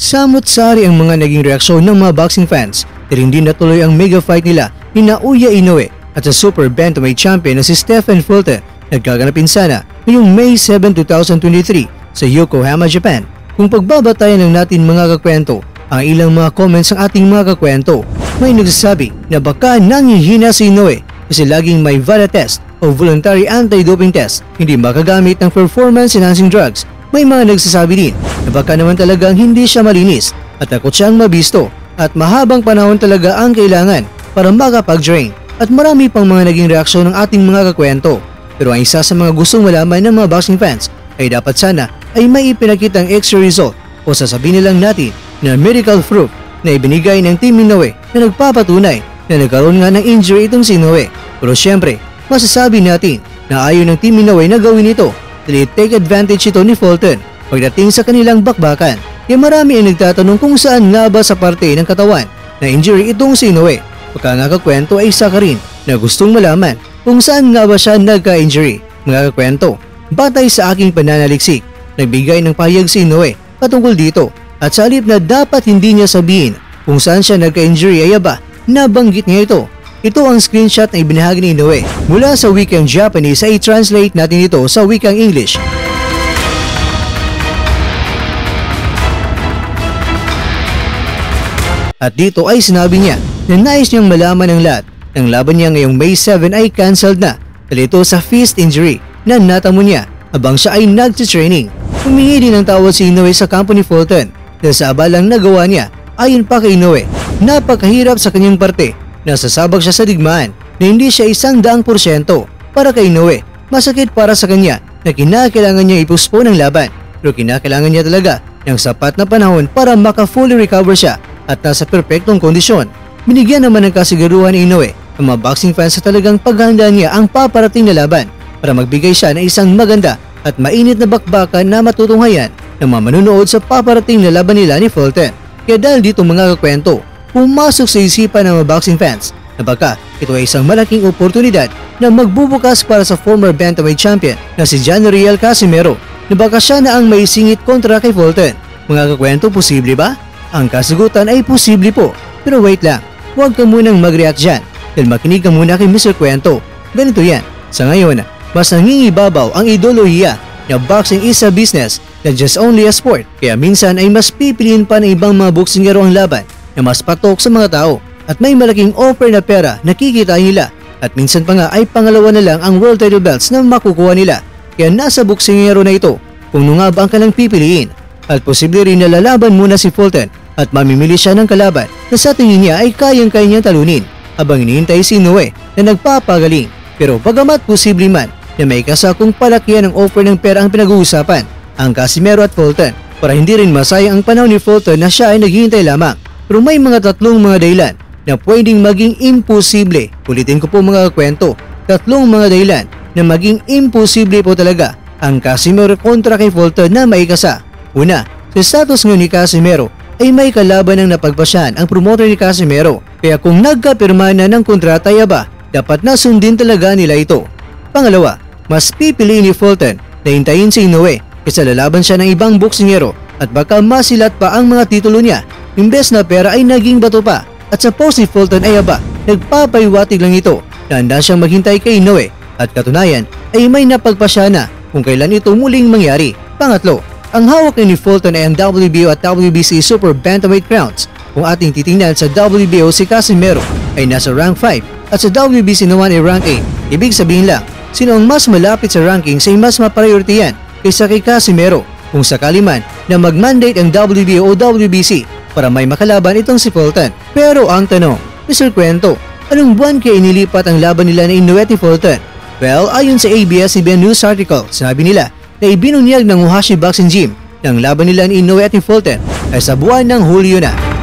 Samot-sari ang mga naging reaksyon ng mga boxing fans dahil hindi natuloy ang mega fight nila ni Naoya Inoue at sa super bantamweight champion na si Stephen Fulton nagkaganapin sana ngayong May 7, 2023 sa Yokohama, Japan. Kung pagbabatayan lang natin mga kakwento ang ilang mga comments ng ating mga kakwento, may nagsasabi na baka nangihina si Inoue kasi laging may VADA test o voluntary anti-doping test, hindi makagamit ng performance-enhancing drugs. May mga nagsasabi din na baka naman talagang hindi siya malinis at takot siyang mabisto at mahabang panahon talaga ang kailangan para makapag-drain. At marami pang mga naging reaksyon ng ating mga kakwento. Pero ang isa sa mga gustong malaman ng mga boxing fans ay dapat sana ay may ipinakitang extra result o sasabihin nilang natin na medical proof na ibinigay ng Team Inoue na nagpapatunay na nagkaroon nga ng injury itong si Inoue. Pero syempre, masasabi natin na ayaw ng Team Inoue na gawin ito dahil take advantage ito ni Fulton pagdating sa kanilang bakbakan. Kaya marami ang nagtatanong kung saan nga ba sa parte ng katawan na injury itong si Inoue. Pagka nga kakwento ay isa ka rin na gustong malaman kung saan nga ba siya nagka-injury. Mga kakwento, batay sa aking pananaliksik, nagbigay ng pahayag si Inoue patungkol dito at sa halip na dapat hindi niya sabihin kung saan siya nagka-injury ay aba, nabanggit niya ito. Ito ang screenshot na ibinahagi ni Inoue mula sa wikang Japanese ay i-translate natin ito sa wikang English. At dito ay sinabi niya na nais niyang malaman ng lahat ng laban niya ngayong May 7 ay cancelled na dahil ito sa fist injury na natamo niya habang siya ay nagtitraining. Humingi din ng tawad si Inoue sa kampo ni Fulton dahil sa abalang nagawa niya. Ayon pa kay Inoue, napakahirap sa kanyang parte. Nasasabak siya sa digmaan na hindi siya 100%. Para kay Inoue, masakit para sa kanya na kinakailangan niya ipuspo ng laban pero kinakailangan niya talaga ng sapat na panahon para maka-fully recover siya at nasa perpektong kondisyon. Binigyan naman ng kasiguruhan ni Inoue ng mga boxing fans sa talagang paghahanda niya ang paparating na laban para magbigay siya ng isang maganda at mainit na bakbakan na matutunghayan ng mga manunood sa paparating na laban nila ni Fulton. Kaya dahil dito mga kakwento, pumasok sa isipan ng mga boxing fans na baka ito ay isang malaking oportunidad na magbubukas para sa former bantamweight champion na si John Riel Casimero na baka siya na ang may singit kontra kay Fulton. Mga kakwento, posible ba? Ang kasagutan ay posible po. Pero wait lang, huwag ka munang mag-react dyan dahil makinig ka muna kay Mr. Kwento. Ganito yan, sa ngayon, mas nangingibabaw ang ideolohiya na boxing is a business not just only a sport. Kaya minsan ay mas pipiliin pa ng ibang mga boksingero ang laban na mas patok sa mga tao at may malaking offer na pera na kikita nila at minsan pa nga ay pangalawa na lang ang world title belts na makukuha nila. Kaya nasa boksingero na ito kung ano nga ba ang kanilang pipiliin at posible rin na lalaban muna si Fulton at mamimili siya ng kalaban na sa tingin niya ay kayang-kaya niyang talunin habang hinihintay si Inoue na nagpapagaling. Pero bagamat posible man na may kasakong palakihan ng offer ng pera ang pinag-uusapan ang Casimero at Fulton para hindi rin masayang ang panahon ni Fulton na siya ay naghihintay lamang. Pero may mga tatlong mga dahilan na pwedeng maging imposible. Ulitin ko po mga kwento, tatlong mga dahilan na maging imposible po talaga ang Casimero kontra kay Fulton na maikasa. Una, sa status ngayon ni Casimero ay may kalaban ang napagpasyan ang promoter ni Casimero. Kaya kung nagkapirma na ng kontrata ay aba, dapat na sundin talaga nila ito. Pangalawa, mas pipiliin ni Fulton na hintayin si Inoue kasi lalaban siya ng ibang boksingero at baka masilat pa ang mga titulo niya. Imbes na pera ay naging bato pa at sa post ni Fulton ay aba, nagpapaiwatig lang ito na handa siyang maghintay kay Inoue at katunayan ay may napagpasya na kung kailan ito muling mangyari. Pangatlo, ang hawak ni Fulton ay ang WBO at WBC Super Bantamweight Crowns. Kung ating titingnan sa WBO si Casimero ay nasa rank 5 at sa WBC naman ay rank 8. Ibig sabihin lang, sino ang mas malapit sa rankings ay mas mapriority yan kaysa kay Casimero kung sakali man na mag-mandate ang WBO o WBC para may makalaban itong si Fulton. Pero ang tanong, Mr. Kwento, anong buwan kaya inilipat ang laban nila na Inoue at Fulton? Well, ayon sa ABS-CBN News article, sinabi nila na ibinunyag ng Musashi Boxing Gym ng laban nila ni Inoue at Fulton ay sa buwan ng Hulyo na.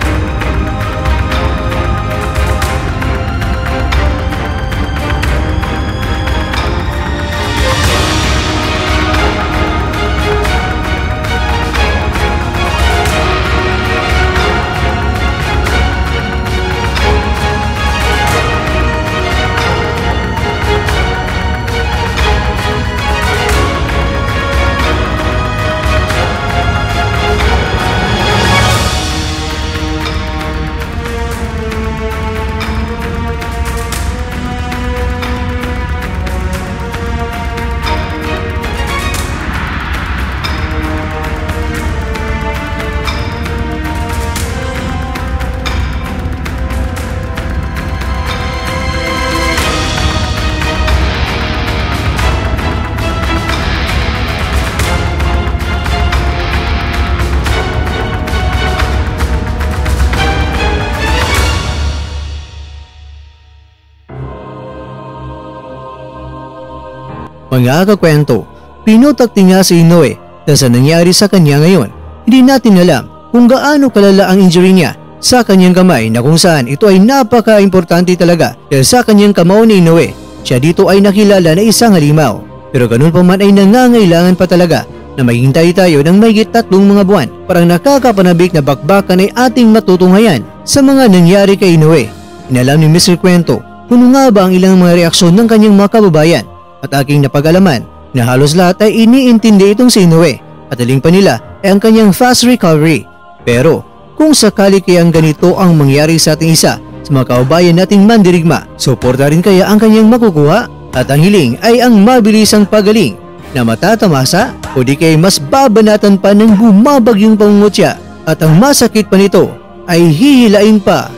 Mga kakwento, pinutakti nga si Inoue na sa nangyari sa kanya ngayon. Hindi natin alam kung gaano kalala ang injury niya sa kanyang kamay na kung saan ito ay napaka-importante talaga dahil sa kanyang kamao ni Inoue. Siya dito ay nakilala na isang halimaw. Pero ganun pa man ay nangangailangan pa talaga na maghintay tayo ng mahigit 3 mga buwan. Parang nakakapanabik na bakbakan ay ating matutunghayan sa mga nangyari kay Inoue. Inalam ni Mr. Kwento kung nga ba ang ilang mga reaksyon ng kanyang mga kababayan at aking napag-alaman na halos lahat ay iniintindi itong si Inoue at aling pa nila ay ang kanyang fast recovery. Pero kung sakali kayang ganito ang mangyari sa ating isa sa mga kababayan nating mandirigma, suporta rin kaya ang kanyang makukuha? At ang hiling ay ang mabilisang pagaling na matatamasa o di kay mas babanatan pa ng bumabagyong pangungutya at ang masakit pa nito ay hihilain pa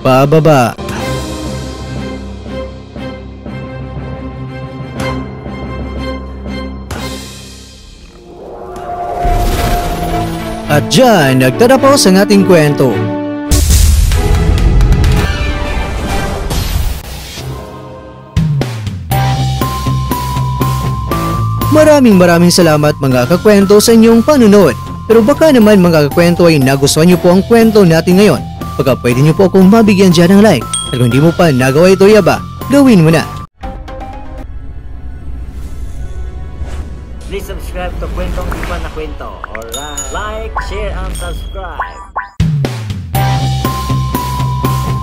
pababa. At dyan nagtatapos ang ating kwento. Maraming salamat mga kakwento sa inyong panunood. Pero baka naman mga kakwento ay nagustuhan niyo po ang kwento natin ngayon. Baka pwede niyo po akong mabigyan dyan ng like. At kung hindi mo pa nagawa ito yaba, gawin mo na. Please subscribe to Kwentong Di Pa Na Kwento. Alright, like, share, and subscribe.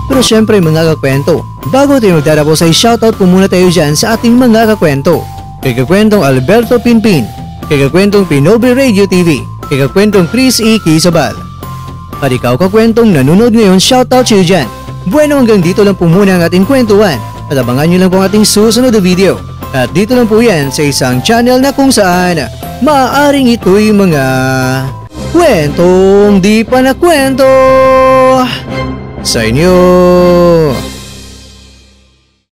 Pero syempre mga kakwento, bago tayo magtatapos ay shoutout po muna tayo dyan sa ating mga kakwento. Kay Kakwentong Alberto Pinpin, kay Kakwentong Pinobre Radio TV, kay Kakwentong Chris E. Quizabal. At ikaw kakwentong nanonood ngayon, shoutout sa'yo dyan. Bueno, hanggang dito lang po muna ang ating kwentuhan at abangan nyo lang po ang ating susunod na video. At dito lang po yan sa isang channel na kung saan maaaring ito'y mga kwentong di pa na kwento sa inyo.